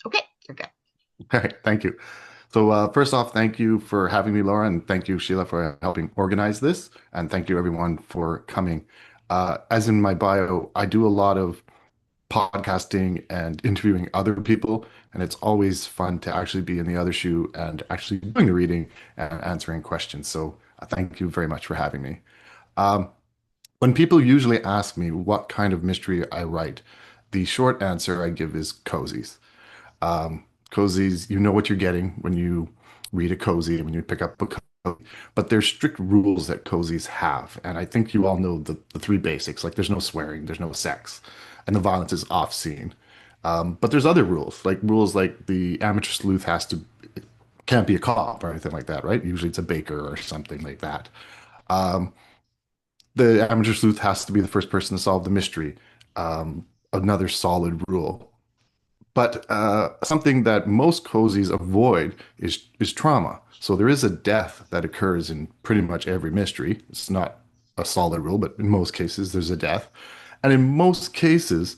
Okay, you're good. Okay, thank you. So, first off, thank you for having me, Laura, and thank you, Sheila, for helping organize this, and thank you, everyone, for coming. As in my bio, I do a lot of podcasting and interviewing other people, and it's always fun to actually be in the other shoe and actually doing the reading and answering questions. So, thank you very much for having me. Um, when people usually ask me what kind of mystery I write, the short answer I give is cozies. Cozies, you know what you're getting when you read a cozy, when you pick up a cozy, but there's strict rules that cozies have. And I think you all know the three basics, like there's no swearing, there's no sex, and the violence is off scene. But there's other rules like the amateur sleuth can't be a cop or anything like that, right? Usually it's a baker or something like that. The amateur sleuth has to be the first person to solve the mystery. Another solid rule. But something that most cozies avoid is trauma. So there is a death that occurs in pretty much every mystery. It's not a solid rule, but in most cases there's a death. And in most cases,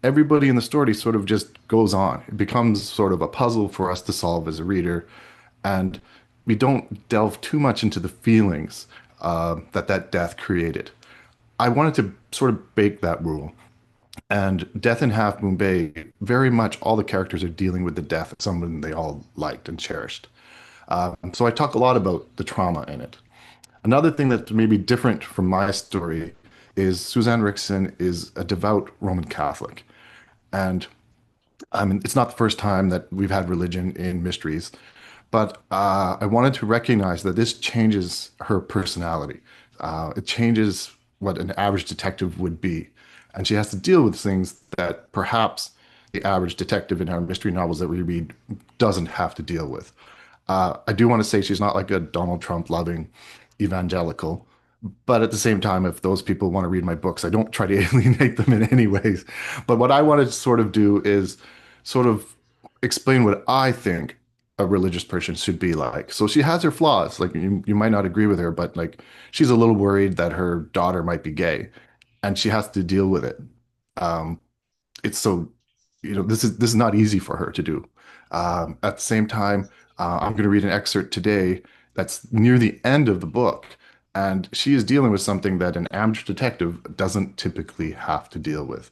everybody in the story sort of just goes on. It becomes sort of a puzzle for us to solve as a reader, and we don't delve too much into the feelings that death created. I wanted to sort of break that rule. And Death in Half Moon Bay, very much all the characters are dealing with the death of someone they all liked and cherished. So I talk a lot about the trauma in it. Another thing that's maybe different from my story is Suzanne Rickson is a devout Roman Catholic. And I mean, it's not the first time that we've had religion in mysteries, but I wanted to recognize that this changes her personality. It changes what an average detective would be. And she has to deal with things that perhaps the average detective in our mystery novels that we read doesn't have to deal with. I do want to say she's not like a Donald Trump loving evangelical, but at the same time, if those people want to read my books, I don't try to alienate them in any ways. But what I want to sort of do is sort of explain what I think a religious person should be like. So she has her flaws. Like you might not agree with her, but like she's a little worried that her daughter might be gay, and she has to deal with it. Um, it's so, this is not easy for her to do. At the same time, I'm going to read an excerpt today that's near the end of the book, and she is dealing with something that an amateur detective doesn't typically have to deal with.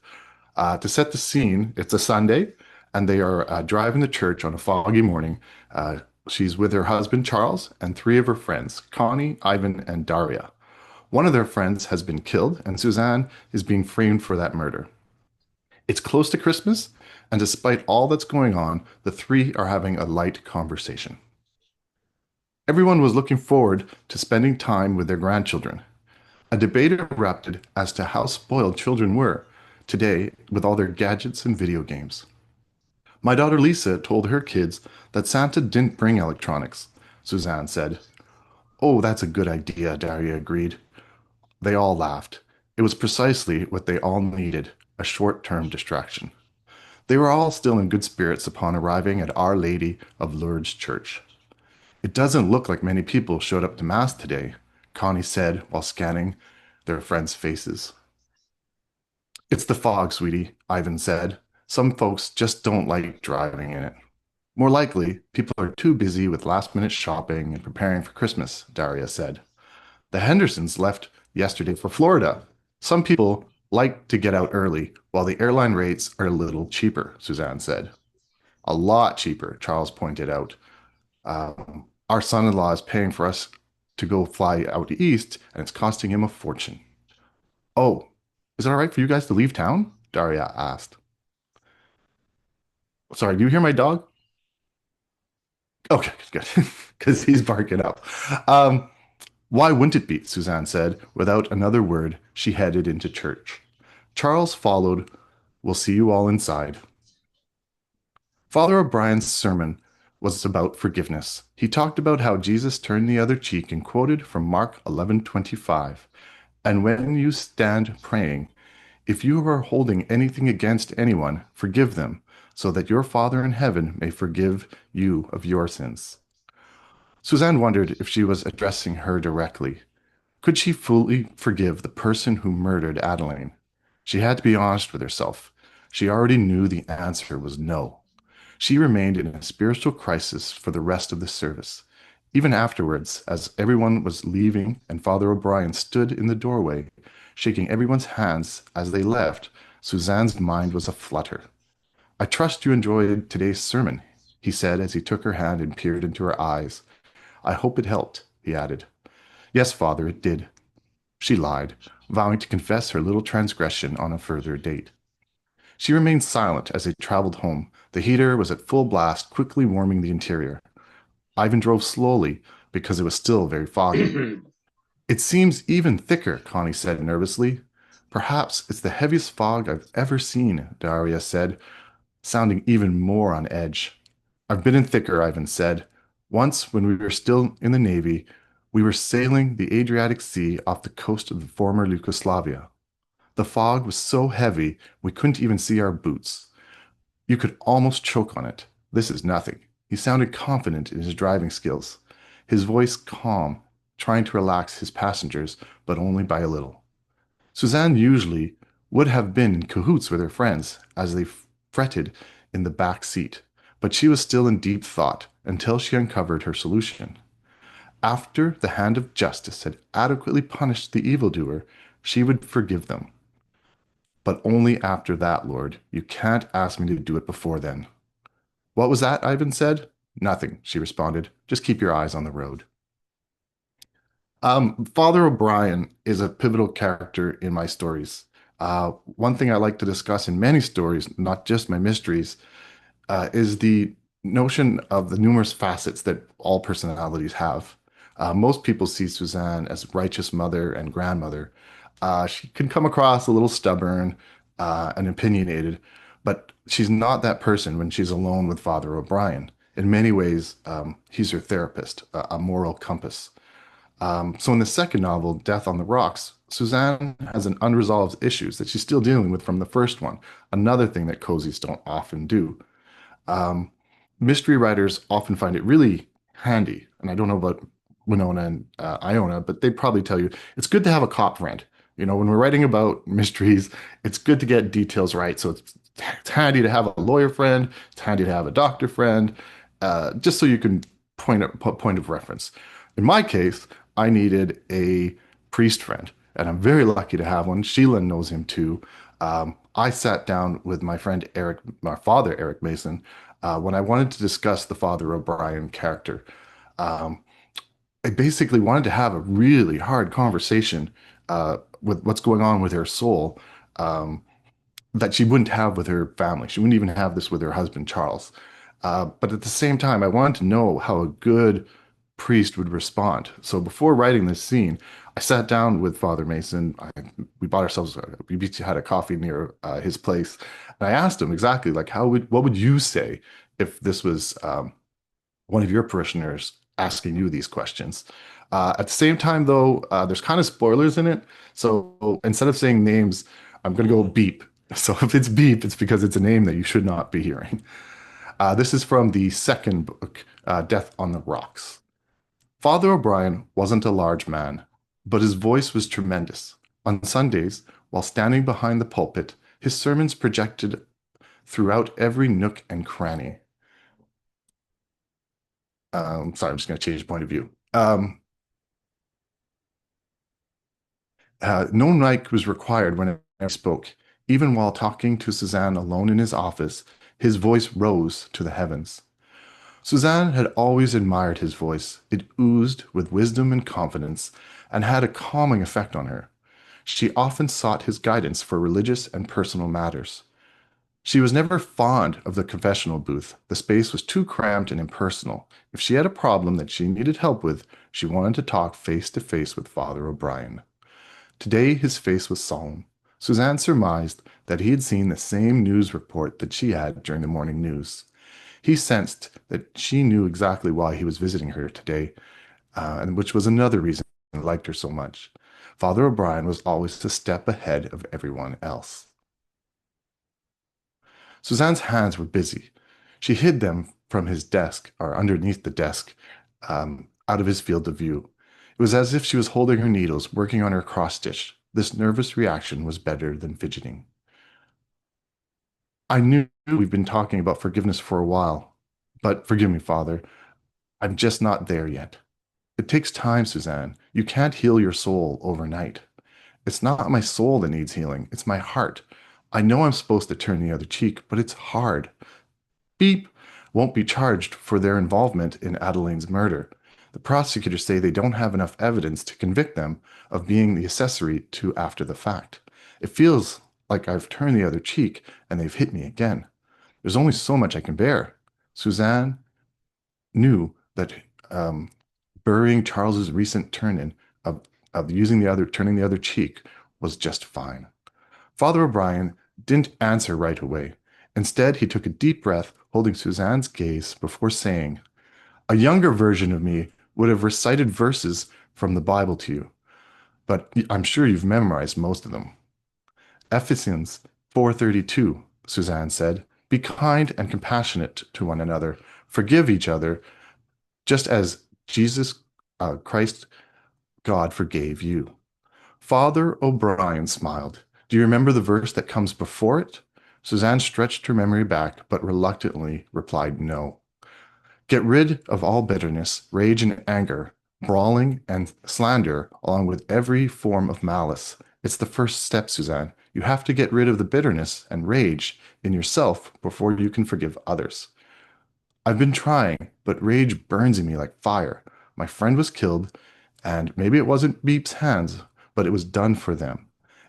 To set the scene, it's a Sunday, and they are driving to church on a foggy morning. She's with her husband, Charles, and three of her friends, Connie, Ivan, and Daria. One of their friends has been killed, and Suzanne is being framed for that murder. It's close to Christmas, and despite all that's going on, the three are having a light conversation. Everyone was looking forward to spending time with their grandchildren. A debate erupted as to how spoiled children were today with all their gadgets and video games. My daughter Lisa told her kids that Santa didn't bring electronics, Suzanne said. Oh, that's a good idea, Daria agreed. They all laughed. It was precisely what they all needed, a short-term distraction. They were all still in good spirits upon arriving at Our Lady of Lourdes Church. It doesn't look like many people showed up to Mass today, Connie said while scanning their friends' faces. It's the fog, sweetie, Ivan said. Some folks just don't like driving in it. More likely, people are too busy with last-minute shopping and preparing for Christmas, Daria said. The Hendersons left yesterday for Florida. Some people like to get out early, while the airline rates are a little cheaper, Suzanne said. A lot cheaper, Charles pointed out. Our son-in-law is paying for us to go fly out east, and it's costing him a fortune. Oh, is it all right for you guys to leave town? Daria asked. Sorry, do you hear my dog? Okay, good, because he's barking up. Um, why wouldn't it be? Suzanne said. Without another word, she headed into church. Charles followed. We'll see you all inside. Father O'Brien's sermon was about forgiveness. He talked about how Jesus turned the other cheek and quoted from Mark 11:25. And when you stand praying, if you are holding anything against anyone, forgive them, so that your Father in heaven may forgive you of your sins. Suzanne wondered if she was addressing her directly. Could she fully forgive the person who murdered Adeline? She had to be honest with herself. She already knew the answer was no. She remained in a spiritual crisis for the rest of the service. Even afterwards, as everyone was leaving and Father O'Brien stood in the doorway, shaking everyone's hands as they left, Suzanne's mind was aflutter. I trust you enjoyed today's sermon, he said as he took her hand and peered into her eyes. I hope it helped, he added. Yes, Father, it did. She lied, vowing to confess her little transgression on a further date. She remained silent as they traveled home. The heater was at full blast, quickly warming the interior. Ivan drove slowly because it was still very foggy. It seems even thicker, Connie said nervously. Perhaps it's the heaviest fog I've ever seen, Daria said, sounding even more on edge. I've been in thicker, Ivan said. Once, when we were still in the Navy, we were sailing the Adriatic Sea off the coast of the former Yugoslavia. The fog was so heavy we couldn't even see our boots. You could almost choke on it. This is nothing. He sounded confident in his driving skills, his voice calm, trying to relax his passengers, but only by a little. Suzanne usually would have been in cahoots with her friends as they fretted in the back seat, but she was still in deep thought until she uncovered her solution. After the hand of justice had adequately punished the evildoer, she would forgive them. But only after that, Lord. You can't ask me to do it before then. What was that? Ivan said. Nothing, she responded. Just keep your eyes on the road. Father O'Brien is a pivotal character in my stories. One thing I like to discuss in many stories, not just my mysteries, is the notion of the numerous facets that all personalities have. Most people see Suzanne as righteous mother and grandmother. She can come across a little stubborn and opinionated, but she's not that person when she's alone with Father O'Brien. In many ways, he's her therapist, a moral compass. So in the second novel, Death on the Rocks, Suzanne has an unresolved issues that she's still dealing with from the first one. Another thing that cozies don't often do. Um, Mystery writers often find it really handy, and I don't know about Winona and Iona, but they'd probably tell you it's good to have a cop friend. When we're writing about mysteries, it's good to get details right. So it's handy to have a lawyer friend. It's handy to have a doctor friend, just so you can point of reference. In my case, I needed a priest friend, and I'm very lucky to have one. Sheila knows him too. I sat down with my friend Eric, my father, Eric Mason, when I wanted to discuss the Father O'Brien character. Um, I basically wanted to have a really hard conversation with what's going on with her soul that she wouldn't have with her family. She wouldn't even have this with her husband, Charles. But at the same time, I wanted to know how a good priest would respond. So before writing this scene, I sat down with Father Mason. We bought ourselves, we each had a coffee near his place. And I asked him exactly like, what would you say if this was one of your parishioners asking you these questions? At the same time, though, there's kind of spoilers in it. So instead of saying names, I'm going to go beep. So if it's beep, it's because it's a name that you should not be hearing. This is from the second book, Death on the Rocks. Father O'Brien wasn't a large man, but his voice was tremendous. On Sundays, while standing behind the pulpit, his sermons projected throughout every nook and cranny. Sorry, I'm just going to change point of view. No mic was required when he spoke. Even while talking to Suzanne alone in his office, his voice rose to the heavens. Suzanne had always admired his voice. It oozed with wisdom and confidence and had a calming effect on her. She often sought his guidance for religious and personal matters. She was never fond of the confessional booth. The space was too cramped and impersonal. If she had a problem that she needed help with, she wanted to talk face to face with Father O'Brien. Today his face was solemn. Suzanne surmised that he had seen the same news report that she had during the morning news. He sensed that she knew exactly why he was visiting her today, and which was another reason he liked her so much. Father O'Brien was always a step ahead of everyone else. Suzanne's hands were busy. She hid them from his desk, or underneath the desk, out of his field of view. It was as if she was holding her needles, working on her cross stitch. This nervous reaction was better than fidgeting. I knew we've been talking about forgiveness for a while, but forgive me, Father. I'm just not there yet. It takes time, Suzanne. You can't heal your soul overnight. It's not my soul that needs healing, it's my heart. I know I'm supposed to turn the other cheek, but it's hard. Beep won't be charged for their involvement in Adeline's murder. The prosecutors say they don't have enough evidence to convict them of being the accessory to after the fact. It feels like I've turned the other cheek and they've hit me again. There's only so much I can bear. Suzanne knew that um, burying Charles's recent turn-in of, of using the other, turning the other cheek was just fine. Father O'Brien didn't answer right away. Instead, he took a deep breath, holding Suzanne's gaze before saying, "A younger version of me would have recited verses from the Bible to you, but I'm sure you've memorized most of them." Ephesians 4:32, Suzanne said, "Be kind and compassionate to one another. Forgive each other, just as Jesus Christ, God, forgave you." Father O'Brien smiled. "Do you remember the verse that comes before it?" Suzanne stretched her memory back, but reluctantly replied no. "Get rid of all bitterness, rage and anger, brawling and slander, along with every form of malice. It's the first step, Suzanne. You have to get rid of the bitterness and rage in yourself before you can forgive others." "I've been trying, but rage burns in me like fire. My friend was killed, and maybe it wasn't Beep's hands, but it was done for them.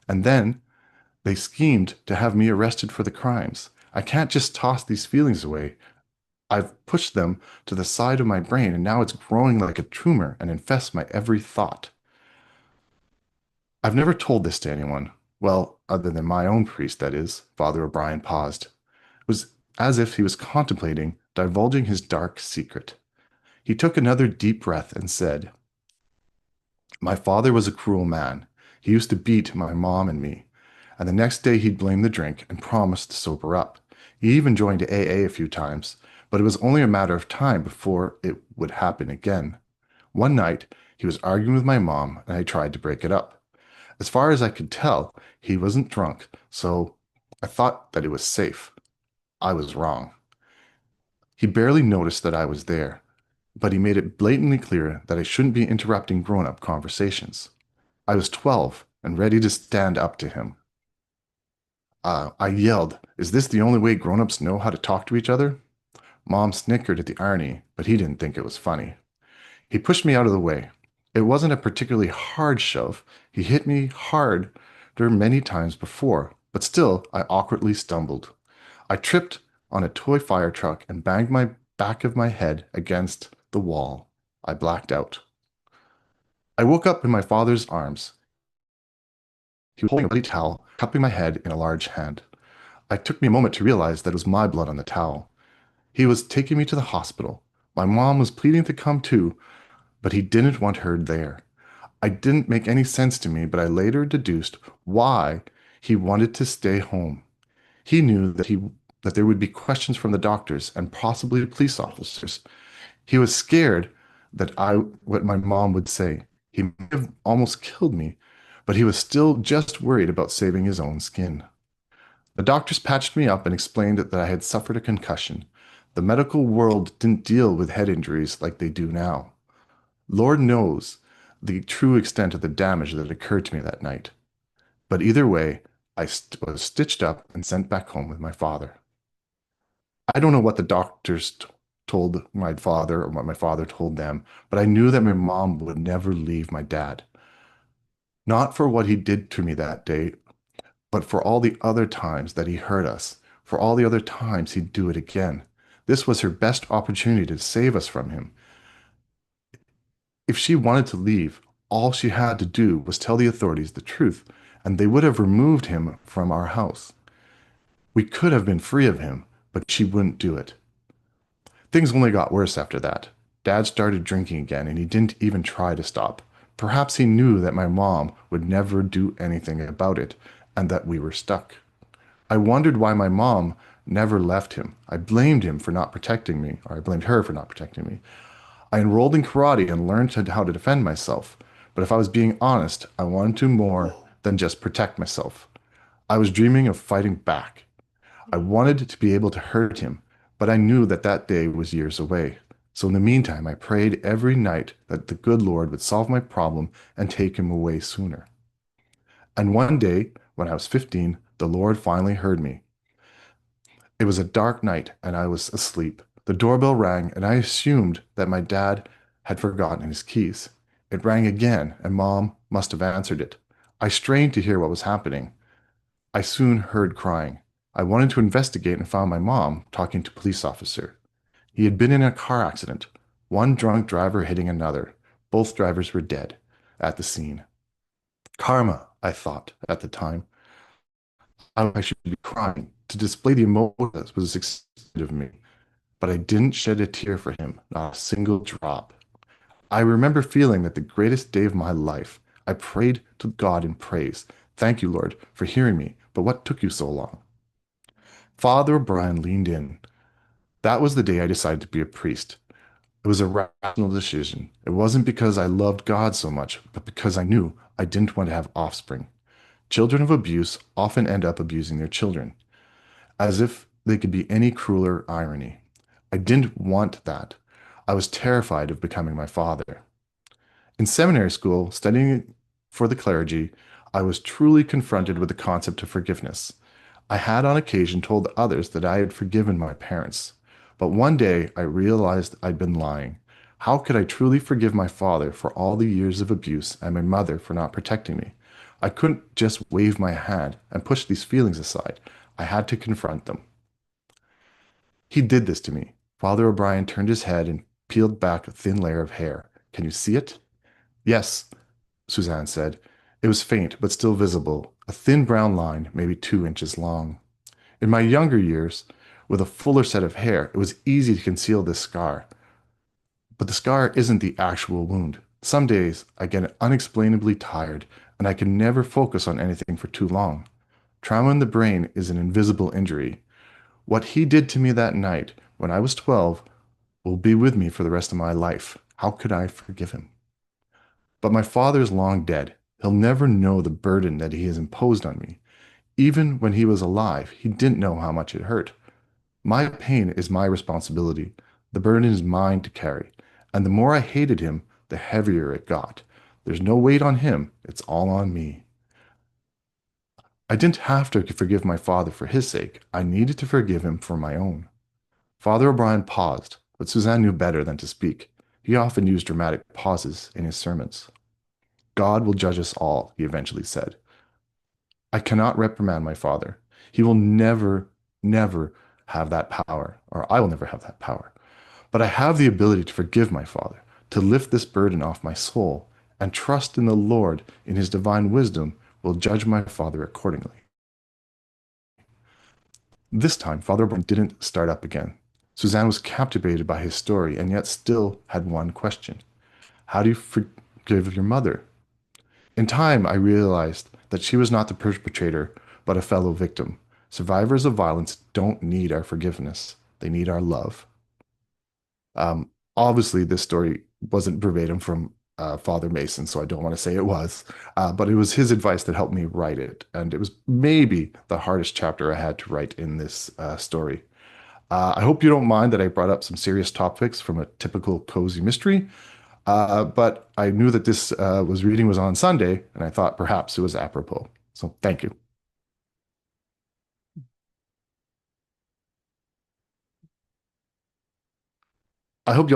And then they schemed to have me arrested for the crimes. I can't just toss these feelings away. I've pushed them to the side of my brain, and now it's growing like a tumor and infests my every thought. I've never told this to anyone. Well, other than my own priest, that is." Father O'Brien paused. It was as if he was contemplating divulging his dark secret. He took another deep breath and said, "My father was a cruel man. He used to beat my mom and me, and the next day he'd blame the drink and promise to sober up. He even joined AA a few times, but it was only a matter of time before it would happen again. One night, he was arguing with my mom, and I tried to break it up. As far as I could tell, he wasn't drunk, so I thought that it was safe. I was wrong. He barely noticed that I was there, but he made it blatantly clear that I shouldn't be interrupting grown-up conversations. I was 12 and ready to stand up to him. I yelled, 'Is this the only way grown-ups know how to talk to each other?' Mom snickered at the irony, but he didn't think it was funny. He pushed me out of the way. It wasn't a particularly hard shove. He hit me harder many times before, but still I awkwardly stumbled. I tripped on a toy fire truck and banged my back of my head against the wall. I blacked out. I woke up in my father's arms. He was holding a bloody towel, cupping my head in a large hand. It took me a moment to realize that it was my blood on the towel. He was taking me to the hospital. My mom was pleading to come too, but he didn't want her there. It didn't make any sense to me, but I later deduced why he wanted to stay home. He knew that there would be questions from the doctors and possibly the police officers. He was scared that what my mom would say. He may have almost killed me, but he was still just worried about saving his own skin. The doctors patched me up and explained that I had suffered a concussion. The medical world didn't deal with head injuries like they do now. Lord knows the true extent of the damage that occurred to me that night. But either way, was stitched up and sent back home with my father. I don't know what the doctors told my father or what my father told them, but I knew that my mom would never leave my dad. Not for what he did to me that day, but for all the other times that he hurt us, for all the other times he'd do it again. This was her best opportunity to save us from him. If she wanted to leave, all she had to do was tell the authorities the truth, and they would have removed him from our house. We could have been free of him, but she wouldn't do it. Things only got worse after that. Dad started drinking again, and he didn't even try to stop. Perhaps he knew that my mom would never do anything about it, and that we were stuck. I wondered why my mom never left him. I blamed him for not protecting me, or I blamed her for not protecting me. I enrolled in karate and learned how to defend myself. But if I was being honest, I wanted to more than just protect myself. I was dreaming of fighting back. I wanted to be able to hurt him, but I knew that that day was years away. So in the meantime, I prayed every night that the good Lord would solve my problem and take him away sooner. And one day, when I was 15, the Lord finally heard me. It was a dark night and I was asleep. The doorbell rang and I assumed that my dad had forgotten his keys. It rang again and Mom must have answered it. I strained to hear what was happening. I soon heard crying. I wanted to investigate and found my mom talking to a police officer. He had been in a car accident, one drunk driver hitting another. Both drivers were dead at the scene. Karma, I thought at the time. I should be crying to display the emotion that was expected of me, but I didn't shed a tear for him, not a single drop. I remember feeling that the greatest day of my life. I prayed to God in praise. Thank you, Lord, for hearing me, but what took you so long? Father O'Brien leaned in. That was the day I decided to be a priest. It was a rational decision. It wasn't because I loved God so much, but because I knew I didn't want to have offspring. Children of abuse often end up abusing their children, as if they could be any crueler irony. I didn't want that. I was terrified of becoming my father. In seminary school, studying for the clergy, I was truly confronted with the concept of forgiveness. I had on occasion told others that I had forgiven my parents, but one day I realized I'd been lying. How could I truly forgive my father for all the years of abuse and my mother for not protecting me? I couldn't just wave my hand and push these feelings aside. I had to confront them. He did this to me. Father O'Brien turned his head and peeled back a thin layer of hair. Can you see it? Yes, Suzanne said. It was faint, but still visible, a thin brown line, maybe 2 inches long. In my younger years, with a fuller set of hair, it was easy to conceal this scar. But the scar isn't the actual wound. Some days I get unexplainably tired, and I can never focus on anything for too long. Trauma in the brain is an invisible injury. What he did to me that night, when I was 12, will be with me for the rest of my life. How could I forgive him? But my father's long dead. He'll never know the burden that he has imposed on me. Even when he was alive, he didn't know how much it hurt. My pain is my responsibility. The burden is mine to carry. And the more I hated him, the heavier it got. There's no weight on him, it's all on me. I didn't have to forgive my father for his sake. I needed to forgive him for my own. Father O'Brien paused, but Suzanne knew better than to speak. He often used dramatic pauses in his sermons. God will judge us all, he eventually said. I cannot reprimand my father. He will never, never have that power, or I will never have that power. But I have the ability to forgive my father, to lift this burden off my soul, and trust in the Lord, in his divine wisdom, will judge my father accordingly. This time, Father Brown didn't start up again. Suzanne was captivated by his story and yet still had one question. How do you forgive your mother? In time, I realized that she was not the perpetrator, but a fellow victim. Survivors of violence don't need our forgiveness, they need our love. Obviously, this story wasn't verbatim from Father Mason, so I don't want to say it was, but it was his advice that helped me write it. And it was maybe the hardest chapter I had to write in this story. I hope you don't mind that I brought up some serious topics from a typical cozy mystery. But I knew that this was reading was on Sunday, and I thought perhaps it was apropos. So thank you. I hope you also